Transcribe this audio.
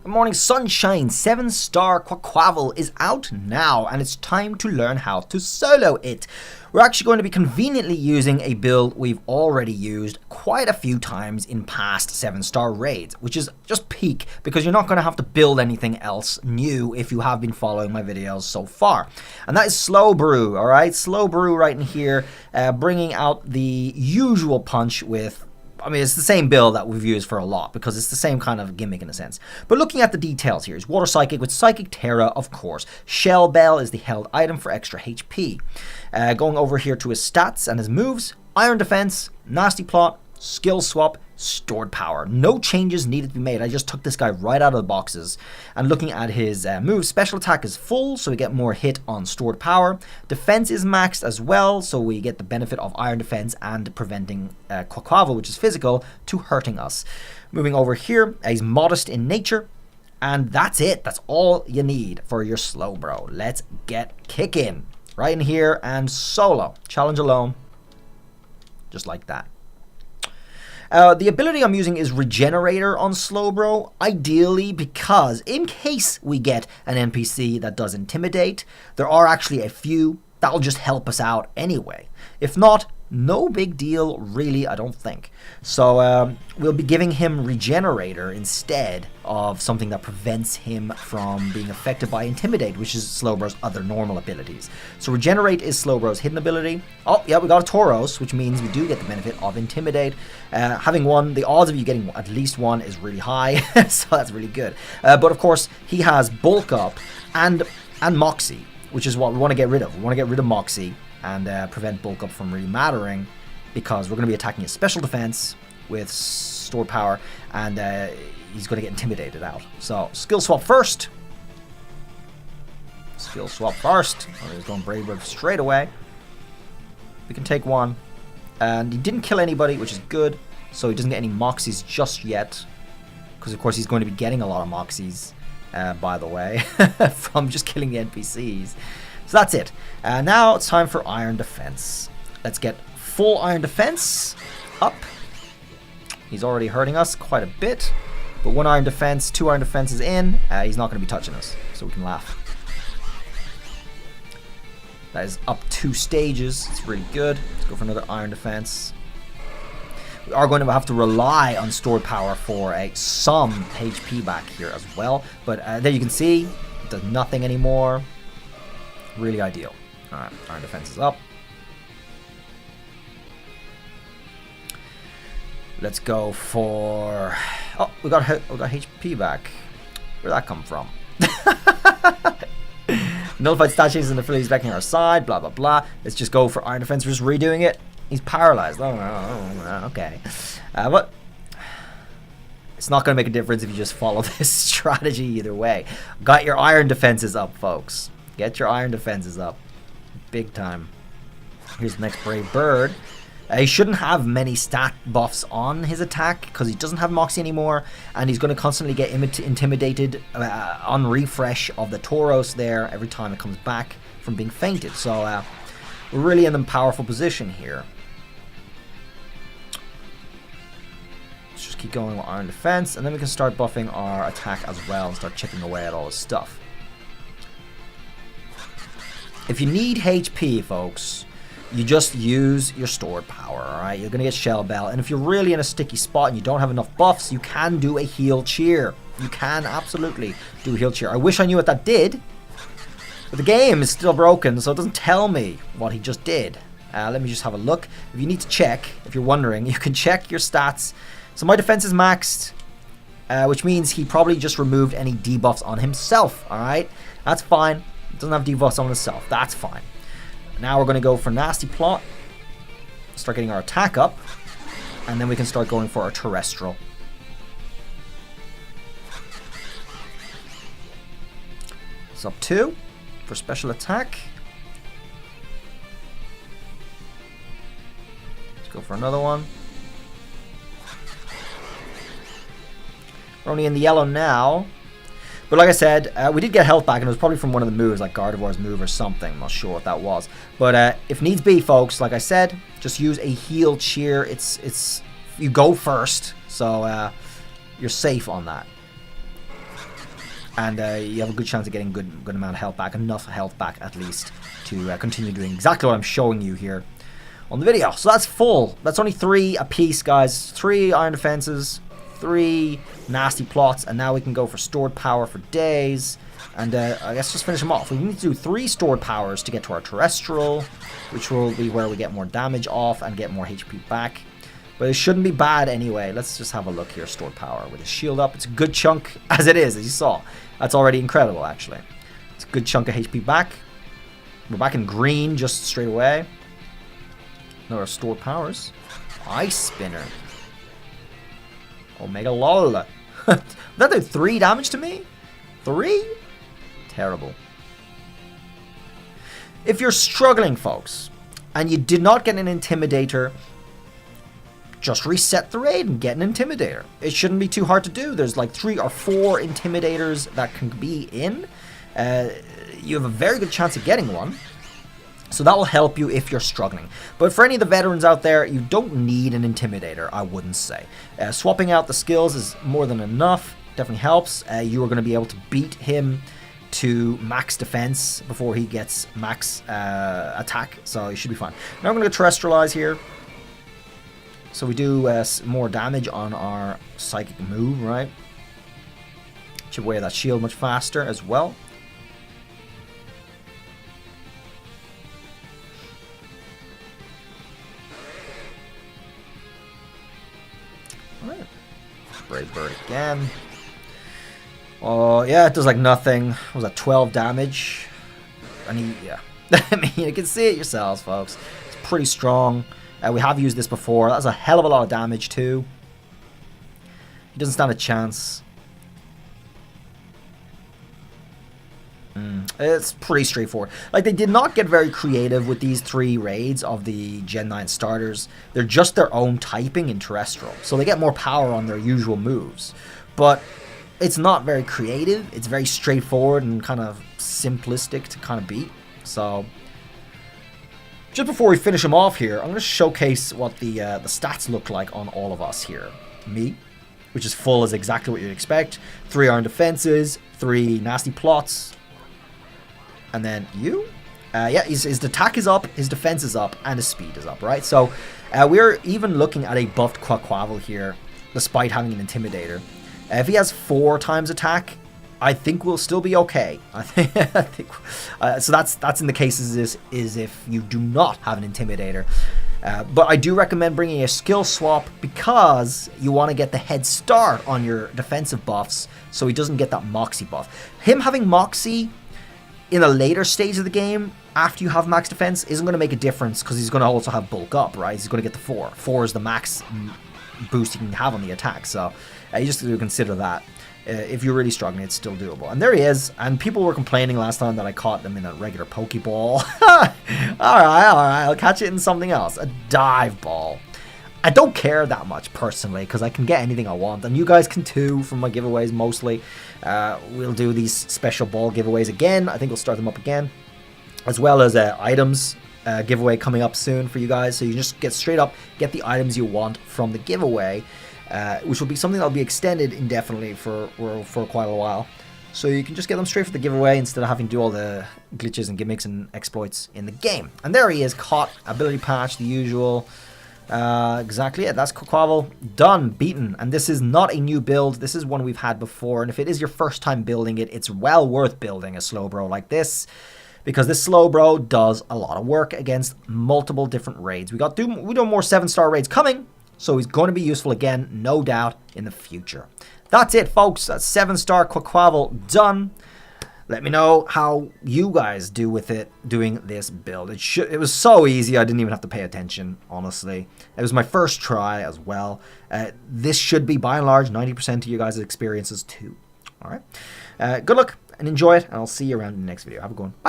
Good morning, sunshine. 7-star Quaquaval is out now, and it's time to learn how to solo it. We're actually going to be conveniently using a build we've already used quite a few times in past 7-star raids, which is just peak, because you're not going to have to build anything else new if you have been following my videos so far. And that is Slow Brew, alright? Slow Brew right in here, bringing out the usual punch with... I mean, it's the same build that we've used for a lot, because it's the same kind of gimmick in a sense. But looking at the details here, is Water Psychic with Psychic Terra, of course. Shell Bell is the held item for extra HP. Going over here to his stats and his moves, Iron Defense, Nasty Plot, Skill Swap, Stored Power. No changes needed to be made. I just took this guy right out of the boxes. And looking at his moves, Special Attack is full, so we get more hit on Stored Power. Defense is maxed as well, so we get the benefit of Iron Defense and preventing Quaquaval, which is physical, to hurting us. Moving over here, he's modest in nature. And that's it. That's all you need for your slow bro. Let's get kicking. Right in here and solo. Challenge alone. Just like that. The ability I'm using is Regenerator on Slowbro, ideally because in case we get an NPC that does Intimidate, there are actually a few that'll just help us out anyway. If not, no big deal really, I don't think. So we'll be giving him Regenerator instead of something that prevents him from being affected by Intimidate, which is Slowbro's other normal abilities. So Regenerate is Slowbro's hidden ability. Oh, yeah, we got a Tauros, which means we do get the benefit of Intimidate. Having one, the odds of you getting at least one is really high, so that's really good. But of course, he has Bulk Up and Moxie, which is what we want to get rid of. We want to get rid of Moxie and prevent Bulk Up from really mattering, because we're going to be attacking his special defense with stored power, and he's going to get intimidated out. So, skill swap first. Skill swap first. Oh, he's going Brave Bird straight away. We can take one. And he didn't kill anybody, which is good. So he doesn't get any Moxies just yet. Because, of course, he's going to be getting a lot of Moxies, by the way, from just killing the NPCs. So that's it. Now it's time for Iron Defense. Let's get full Iron Defense up. He's already hurting us quite a bit. But 1 Iron Defense, 2 Iron Defenses in, he's not going to be touching us. So we can laugh. That is up 2 stages. It's really good. Let's go for another Iron Defense. We are going to have to rely on stored power for some HP back here as well. But there you can see, it does nothing anymore. Really ideal. Alright, Iron Defense is up. Let's go for... Oh, we got HP back. Where'd that come from? Nullified stat changes and affiliates backing our side, blah, blah, blah. Let's just go for Iron Defense. We're just redoing it. He's paralyzed. Oh, okay. But it's not going to make a difference if you just follow this strategy either way. Got your Iron Defenses up, folks. Get your Iron Defenses up. Big time. Here's the next Brave Bird. He shouldn't have many stat buffs on his attack, because he doesn't have Moxie anymore, and he's going to constantly get intimidated on refresh of the Tauros there every time it comes back from being fainted. So we're really in a powerful position here. Let's just keep going with Iron Defense, and then we can start buffing our attack as well and start chipping away at all his stuff. If you need HP, folks, you just use your stored power, alright? You're going to get Shell Bell. And if you're really in a sticky spot and you don't have enough buffs, you can do a Heal Cheer. You can absolutely do a Heal Cheer. I wish I knew what that did. But the game is still broken, so it doesn't tell me what he just did. Let me just have a look. If you need to check, if you're wondering, you can check your stats. So my defense is maxed, which means he probably just removed any debuffs on himself, alright? That's fine. Doesn't have debuffs on itself. That's fine. Now we're going to go for Nasty Plot. Start getting our attack up. And then we can start going for our Terrestrial. It's up 2 for special attack. Let's go for another one. We're only in the yellow now. But like I said, we did get health back, and it was probably from one of the moves, like Gardevoir's move or something. I'm not sure what that was. But if needs be, folks, like I said, just use a Heal Cheer. It's you go first, so you're safe on that. and you have a good chance of getting good amount of health back, enough health back at least to continue doing exactly what I'm showing you here on the video. So that's full. That's only 3 apiece, guys. 3 iron defenses, 3 nasty plots, and now we can go for stored power for days. And I guess just finish them off. We need to do 3 stored powers to get to our terrestrial, which will be where we get more damage off and get more HP back. But it shouldn't be bad anyway. Let's just have a look here. Stored power with a shield up. It's a good chunk, as it is, as you saw. That's already incredible, actually. It's a good chunk of HP back. We're back in green just straight away. Another stored powers. Ice Spinner. Omega lol. That did 3 damage to me? 3? Terrible. If you're struggling, folks, and you did not get an Intimidator, just reset the raid and get an Intimidator. It shouldn't be too hard to do. There's like 3 or 4 Intimidators that can be in. You have a very good chance of getting one. So that will help you if you're struggling. But for any of the veterans out there, you don't need an Intimidator, I wouldn't say. Swapping out the skills is more than enough. Definitely helps. You are going to be able to beat him to max defense before he gets max attack. So you should be fine. Now I'm going to Terastallize here. So we do more damage on our psychic move, right? Chip away that shield much faster as well. Alright. Brave Bird again. Oh, yeah, it does like nothing. What was that, 12 damage? Yeah. I mean, you can see it yourselves, folks. It's pretty strong. We have used this before. That's a hell of a lot of damage too. He doesn't stand a chance. It's pretty straightforward. Like, they did not get very creative with these 3 raids of the Gen 9 starters. They're just their own typing in Terrestrial. So they get more power on their usual moves. But it's not very creative. It's very straightforward and kind of simplistic to kind of beat. So just before we finish them off here, I'm going to showcase what the stats look like on all of us here. Me, which is full, is exactly what you'd expect. 3 iron defenses, 3 nasty plots. And then you. Yeah, his attack is up, his defense is up, and his speed is up, right? So we're even looking at a buffed Quaquaval here, despite having an Intimidator. If he has 4 times attack, I think we'll still be okay. I think so that's in the cases is if you do not have an Intimidator. But I do recommend bringing a skill swap because you want to get the head start on your defensive buffs so he doesn't get that Moxie buff. Him having Moxie in a later stage of the game after you have max defense isn't going to make a difference because he's going to also have bulk up, right? He's going to get the 4. 4 is the max boost you can have on the attack, so you just have to consider that. If you're really struggling, it's still doable. And there he is. And people were complaining last time that I caught them in a regular Pokeball. Alright, I'll catch it in something else. A dive ball. I don't care that much, personally, because I can get anything I want. And you guys can too, from my giveaways, mostly. We'll do these special ball giveaways again. I think we'll start them up again. As well as items giveaway coming up soon for you guys. So you just get straight up, get the items you want from the giveaway. Which will be something that will be extended indefinitely for quite a while. So you can just get them straight for the giveaway instead of having to do all the glitches and gimmicks and exploits in the game. And there he is, caught, ability patch, the usual. Exactly it, that's Quaquaval, done, beaten. And this is not a new build, this is one we've had before. And if it is your first time building it, it's well worth building a Slowbro like this. Because this Slowbro does a lot of work against multiple different raids. We do more 7-star raids coming. So he's going to be useful again, no doubt, in the future. That's it, folks. That's 7-star Quaquaval done. Let me know how you guys do with it, doing this build. It was so easy, I didn't even have to pay attention, honestly. It was my first try as well. This should be, by and large, 90% of you guys' experiences too. Alright. Good luck and enjoy it, and I'll see you around in the next video. Have a good one. Bye.